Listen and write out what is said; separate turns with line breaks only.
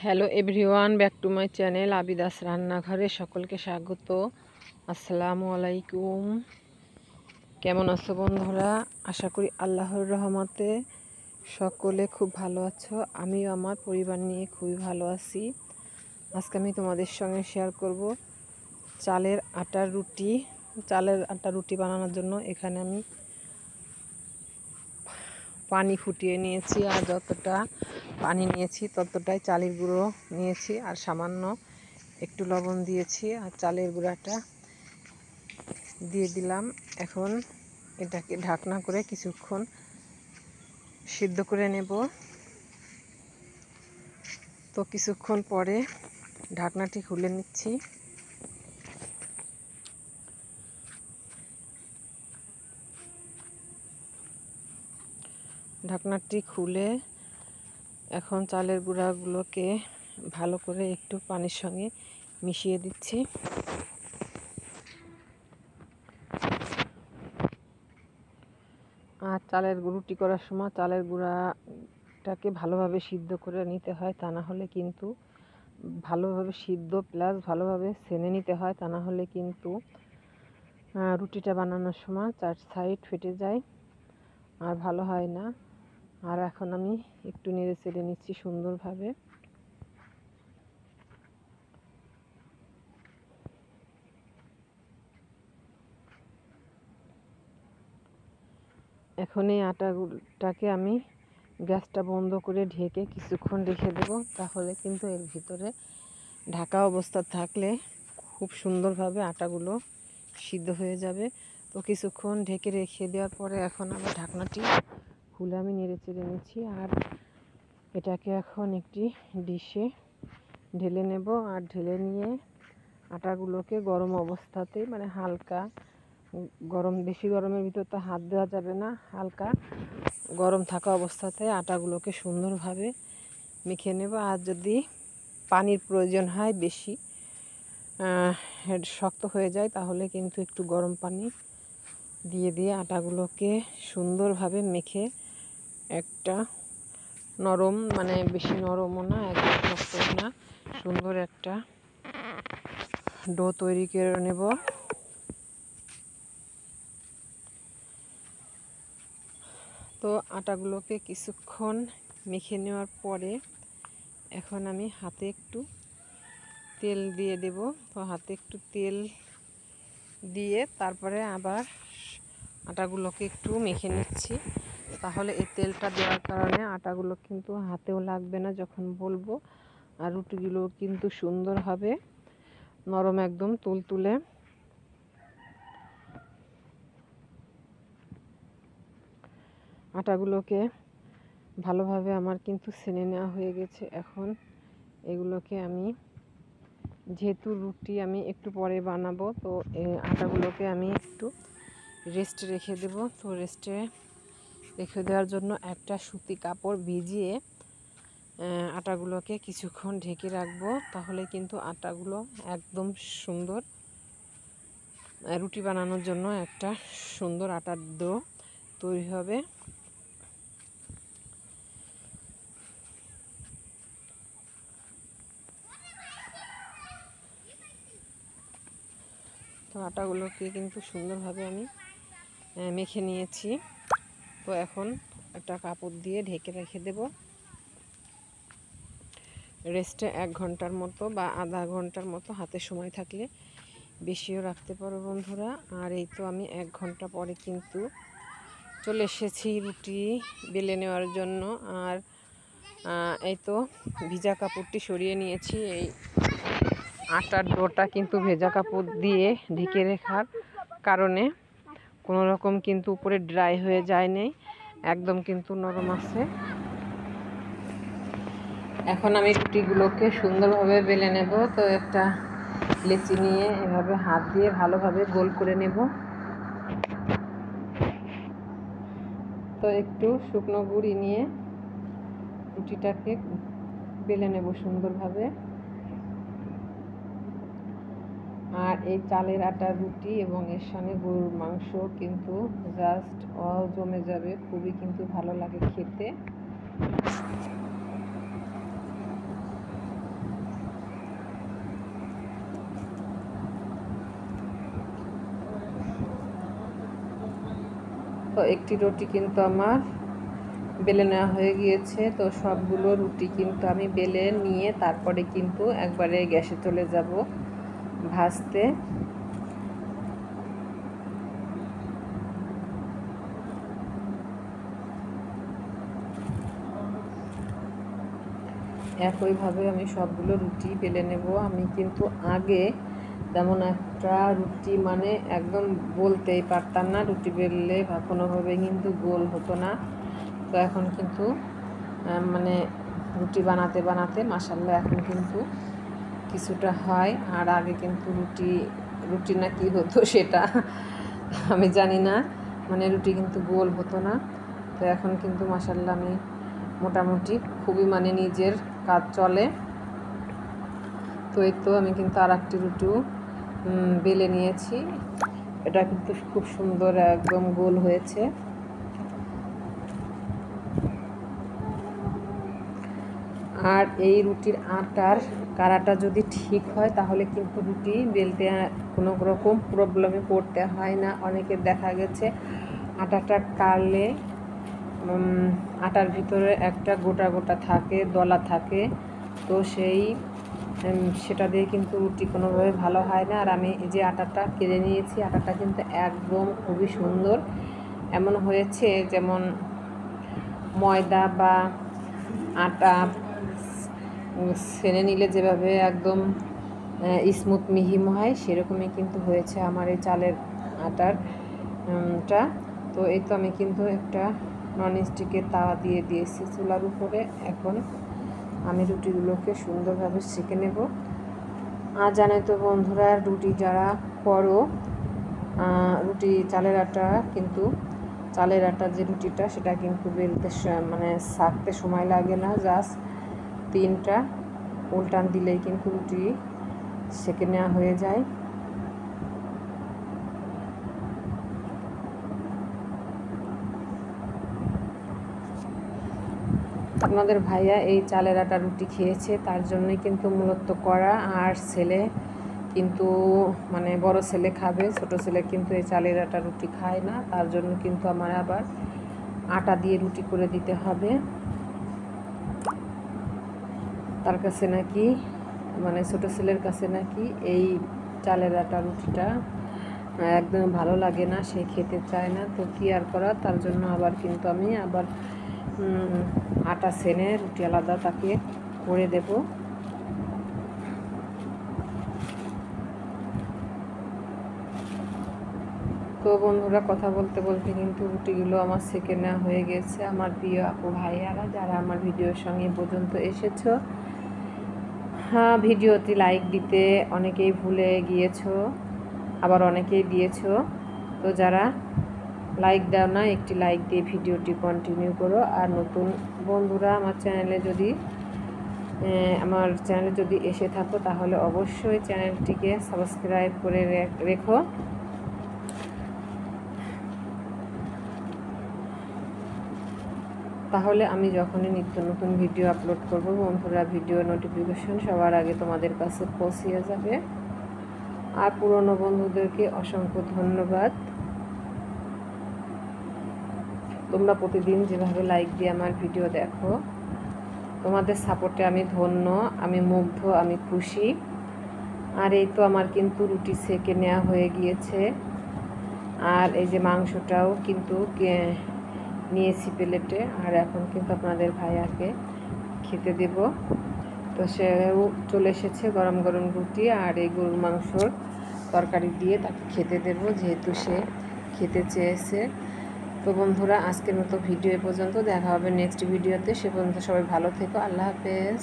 Hello everyone, back to my channel Abida's রান্নাঘরে সকলকে স্বাগত। আসসালামু আলাইকুম। কেমন আছো বন্ধুরা? আশা করি আল্লাহর রহমতে সকলে খুব ভালো আছো। আমিও আমার পরিবার নিয়ে খুবই ভালো আছি। আজকে আমি তোমাদের সঙ্গে শেয়ার করব চালের আটার রুটি বানানোর জন্য এখানে আমি পানি ফুটিয়ে নিয়েছি, আর যতটা পানি নিয়েছি ততটাই চালের গুঁড়ো নিয়েছি, আর সামান্য একটু লবণ দিয়েছি, আর চালের গুঁড়াটা দিয়ে দিলাম। এখন এটাকে ঢাকনা করে কিছুক্ষণ সিদ্ধ করে নেব। তো কিছুক্ষণ পরে ঢাকনাটি খুলে নিচ্ছি। ঢাকনাটি খুলে এখন চালের গুঁড়াগুলোকে ভালো করে একটু পানির সঙ্গে মিশিয়ে দিচ্ছি। আর চালের রুটি করার সময় চালের গুঁড়াটাকে ভালোভাবে সিদ্ধ করে নিতে হয়, তা না হলে কিন্তু ভালোভাবে সিদ্ধ প্লাস ভালোভাবে ছেনে নিতে হয়, তা না হলে কিন্তু রুটিটা বানানোর সময় চার সাইড ফেটে যায় আর ভালো হয় না। আর এখন আমি একটু নেড়ে চেড়ে নিচ্ছি সুন্দরভাবে। এখন এই আটাটাকে আমি গ্যাসটা বন্ধ করে ঢেকে কিছুক্ষণ রেখে দেবো, তাহলে কিন্তু এর ভিতরে ঢাকা অবস্থা থাকলে খুব সুন্দরভাবে আটাগুলো সিদ্ধ হয়ে যাবে। তো কিছুক্ষণ ঢেকে রেখে দেওয়ার পরে এখন আবার ঢাকনাটি খুলে আমি নেড়ে চেড়ে নিচ্ছি, আর এটাকে এখন একটি ডিশে ঢেলে নেব। আর ঢেলে নিয়ে আটাগুলোকে গরম অবস্থাতেই, মানে হালকা গরম, বেশি গরমের ভিতর তো হাত দেওয়া যাবে না, হালকা গরম থাকা অবস্থাতে আটাগুলোকে সুন্দরভাবে মেখে নেব। আর যদি পানির প্রয়োজন হয়, বেশি শক্ত হয়ে যায়, তাহলে কিন্তু একটু গরম পানি দিয়ে আটাগুলোকে সুন্দরভাবে মেখে একটা নরম, মানে বেশি নরমও না একদম শক্তও না, সুন্দর একটা ডো তৈরি করে নেব। তো আটাগুলোকে কিছুক্ষণ মেখে নেওয়ার পরে এখন আমি হাতে একটু তেল দিয়ে দেব। তো হাতে একটু তেল দিয়ে তারপরে আবার আটাগুলোকে একটু মেখে নিচ্ছি, তাহলে এই তেলটা দেওয়ার কারণে আটাগুলো কিন্তু হাতেও লাগবে না যখন বলবো, আর রুটিগুলো কিন্তু সুন্দর হবে, নরম একদম তুলতুলে। আটাগুলোকে ভালোভাবে আমার কিন্তু ছেনে নেওয়া হয়ে গেছে। এখন এগুলোকে আমি, যেহেতু রুটি আমি একটু পরে বানাবো, তো আটাগুলোকে আমি একটু রেস্ট রেখে দেব। তো রেস্টে রেখে দেওয়ার জন্য একটা সুতি কাপড় ভিজিয়ে আটাগুলোকে কিছুক্ষণ ঢেকে রাখবো, তাহলে কিন্তু আটাগুলো একদম সুন্দর রুটি বানানোর জন্য একটা সুন্দর আটার ডো তৈরি হবে। তো আটাগুলোকে কিন্তু সুন্দরভাবে আমি মেখে নিয়েছি। তো এখন একটা কাপড় দিয়ে ঢেকে রেখে দেব রেস্টে 1 ঘন্টার মতো বা আধা ঘন্টার মতো, হাতে সময় থাকলে বেশিও রাখতে পারো বন্ধুরা। আর এই তো আমি 1 ঘন্টা পরে কিন্তু চলে এসেছি রুটি বেলে নেওয়ার জন্য। আর এই তো ভিজা কাপড়টি সরিয়ে নিয়েছি। এই আটার ডোটা কিন্তু ভেজা কাপড় দিয়ে ঢেকে রাখার কারণে কোনো রকম কিন্তু উপরে ড্রাই হয়ে যায়নি, একদম কিন্তু নরম আছে। এখন আমি রুটিগুলোকে সুন্দরভাবে বেলে নেব। তো একটা লেচি নিয়ে এভাবে হাত দিয়ে ভালোভাবে গোল করে নেব। তো একটু শুকনো গুঁড়ি নিয়ে রুটিটাকে বেলে নেব সুন্দরভাবে। আর এই চালের আটার রুটি এবং এর সঙ্গে গরুর মাংস কিন্তু জাস্ট জমে যাবে, খুবই কিন্তু ভালো লাগে খেতে। তো একটি রুটি কিন্তু আমার বেলে নেওয়া হয়ে গিয়েছে। তো সবগুলো রুটি কিন্তু আমি বেলে নিয়ে তারপরে কিন্তু একবারে গ্যাসে চলে যাব ভাজতে। একইভাবে আমি সবগুলো রুটি বেলে নেব। আমি কিন্তু আগে তেমন একটা রুটি মানে একদম বলতেই পারতাম না, রুটি বেললে বা কোনোভাবে কিন্তু গোল হতো না। তো এখন কিন্তু মানে রুটি বানাতে বানাতে মাশাআল্লাহ এখন কিন্তু কিছুটা হয়। আর আগে কিন্তু রুটি না কি হতো সেটা আমি জানি না, মানে রুটি কিন্তু গোল হতো না। তো এখন কিন্তু মাশাআল্লাহ আমি মোটামুটি খুবই মানে নিজের কাজ চলে। তো এই তো আমি কিন্তু আর একটি রুটিও বেলে নিয়েছি। এটা কিন্তু খুব সুন্দর একদম গোল হয়েছে। আর এই রুটির আটার কারাটা যদি ঠিক হয় তাহলে কিন্তু রুটি বেলতে কোনো রকম প্রবলেমে পড়তে হয় না। অনেকের দেখা গেছে আটাটা কাটলে আটার ভিতরে একটা গোটা গোটা থাকে, দলা থাকে, তো সেটা দিয়ে কিন্তু রুটি কোনোভাবে ভালো হয় না। আর আমি এই যে আটাটা কিনে নিয়েছি, আটাটা কিন্তু একদম খুবই সুন্দর, এমন হয়েছে যেমন ময়দা বা আটা ছেনে নিলে যেভাবে একদম স্মুথ মিহি হয় সেরকমই কিন্তু হয়েছে আমার এই চালের আটারটা। তো এই তো আমি কিন্তু একটা ননস্টিকের তাওয়া দিয়ে দিয়েছি চুলার উপরে। এখন আমি রুটিগুলোকে সুন্দরভাবে সেঁকে নেব। আর জানো তো বন্ধুরা, রুটি যারা করো রুটি চালের আটা কিন্তু চালের আটার যে রুটিটা সেটা কিন্তু বেলতে মানে ছাকতে সময় লাগে না, জাস্ট 3টা উল্টান দিলেই কিন্তু রুটি সেঁকে নেওয়া হয়ে যায়। আপনাদের ভাইয়া এই চালের আটা রুটি খেয়েছে, তার জন্যই কিন্তু মূলত করা। আর ছেলে কিন্তু মানে বড় ছেলে খাবে, ছোট ছেলে কিন্তু এই চালের আটা রুটি খায় না, তার জন্য কিন্তু আমার আবার আটা দিয়ে রুটি করে দিতে হবে। তার কাছে নাকি মানে ছোট ছেলের কাছে নাকি এই চালের আটা রুটিটা একদম ভালো লাগে না, সে খেতে চায় না। তো কি আর করা, তার জন্য আবার কিন্তু আমি আবার আটা ছেনে রুটি আলাদা তাকে করে দেব। তো বন্ধুরা, কথা বলতে বলতে কিন্তু রুটিগুলো আমার সেঁকে নেওয়া হয়ে গেছে। আমার প্রিয় আপু ভাইয়ারা যারা আমার ভিডিওর সঙ্গে পর্যন্ত এসেছো, হ্যাঁ ভিডিওতে লাইক দিতে অনেকেই ভুলে গিয়েছো, আবার অনেকেই দিয়েছো। তো যারা লাইক দাও না, একটি লাইক দিয়ে ভিডিওটি কন্টিনিউ করো। আর নতুন বন্ধুরা আমার চ্যানেলে যদি এসে থাকো তাহলে অবশ্যই চ্যানেলটিকে সাবস্ক্রাইব করে রেখো। তাহলে আমি যখনই নিত্য নতুন ভিডিও আপলোড করব বন্ধুরা, ভিডিও নোটিফিকেশন সবার আগে তোমাদের কাছে পৌঁছে যাবে। আর পুরনো বন্ধুদেরকে অসংখ্য ধন্যবাদ। তোমরা প্রতিদিন যেভাবে লাইক দিয়ে আমার ভিডিও দেখো, তোমাদের সাপোর্টে আমি ধন্য, আমি মুগ্ধ, আমি খুশি। আর এই তো আমার কিন্তু রুটি সেঁকে নেওয়া হয়ে গিয়েছে। আর এই যে মাংসটাও কিন্তু নিয়েছি প্লেটে। আর এখন কিন্তু আপনাদের ভাইয়াকে খেতে দেব। তো সেও চলে এসেছে গরম গরম রুটি আর এই গরুর মাংসর তরকারি দিয়ে তাকে খেতে দেব, যেহেতু সে খেতে চেয়েছে। তো বন্ধুরা, আজকের মতো ভিডিও এ পর্যন্ত, দেখা হবে নেক্সট ভিডিওতে। সে পর্যন্ত সবাই ভালো থেকো, আল্লাহ হাফেজ।